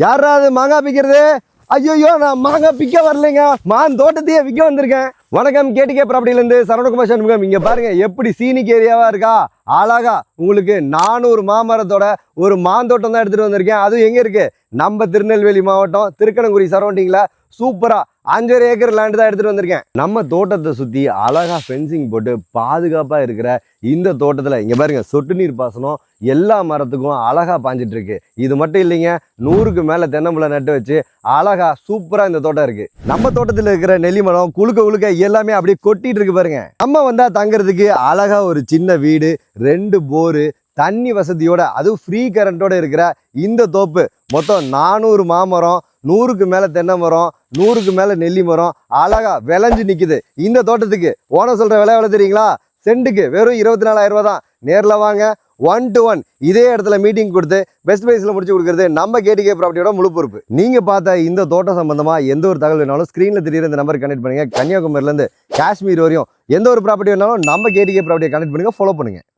யாராவது மாங்காய் பிக்கிறது? ஐயோ, நான் மாங்காய் பிக்க வரலைங்க, மான் தோட்டத்தையே விற்க வந்திருக்கேன். வணக்கம், கேடிகே ப்ராப்பர்ட்டிலேருந்து சரவணகுமார் சண்முகம். இங்கே பாருங்க எப்படி சீனிக் ஏரியாவா இருக்கா. அழகா உங்களுக்கு 400 மாமரத்தோட ஒரு மாந்தோட்டம் தான் எடுத்துட்டு வந்திருக்கேன். அதுவும் எங்க இருக்கு? நம்ம திருநெல்வேலி மாவட்டம் திருக்கணங்குடி சரௌண்டிங்ல சூப்பரா 5 ஏக்கர் லேண்ட் தான் எடுத்துட்டு வந்திருக்கேன். நம்ம தோட்டத்தை சுத்தி அழகா ஃபென்சிங் போட்டு பாதுகாப்பா இருக்கிற இந்த தோட்டத்துல இங்க பாருங்க, சொட்டு நீர் பாசனம் எல்லா மரத்துக்கும் அழகா பாஞ்சிட்டு இருக்கு. இது மட்டும் இல்லைங்க, 100க்கு மேல தென்னம்பிள்ளை நட்டு வச்சு அழகா சூப்பரா இந்த தோட்டம் இருக்கு. நம்ம தோட்டத்துல இருக்கிற நெல்லி மரம் குளுக்க எல்லாமே அப்படியே கொட்டிட்டு இருக்கு பாருங்க. நம்ம வந்தா தங்குறதுக்கு அழகா ஒரு சின்ன வீடு, 2 போரு, தண்ணி வசதியோட, அதுவும் ஃப்ரீ கரண்டோட இருக்கிற இந்த தோப்பு. மொத்தம் 400 மாமரம், 100க்கு மேல தென்னை மரம், 100க்கு மேல நெல்லி மரம் அழகா விளைஞ்சு நிக்குது. இந்த தோட்டத்துக்கு ஓனர் சொல்ற விலை எவ்வளவு தெரியுங்களா? சென்ட்டுக்கு வெறும் 24,000 ரூபாய் தான். நேர்ல வாங்க, 1 to 1 இதே இடத்துல மீட்டிங் கொடுத்து பெஸ்ட் பிரைஸ்ல முடிச்சு கொடுக்கறது நம்ம கேடிகே ப்ராப்பர்ட்டியோட முழு பொறுப்பு. நீங்க பார்த்த இந்த தோட்டம் சம்பந்தமா எந்த ஒரு தகவல் வேணாலும் ஸ்கிரீன்ல தெரியுற இந்த நம்பருக்கு கனெக்ட் பண்ணுங்க. கன்னியாகுமரியில இருந்து காஷ்மீர் வரையும் எந்த ஒரு ப்ராப்பர்ட்டி வேணாலும் நம்ம கேடிகே ப்ராப்பர்ட்டியை கனெக்ட் பண்ணுங்க, ஃபாலோ பண்ணுங்க.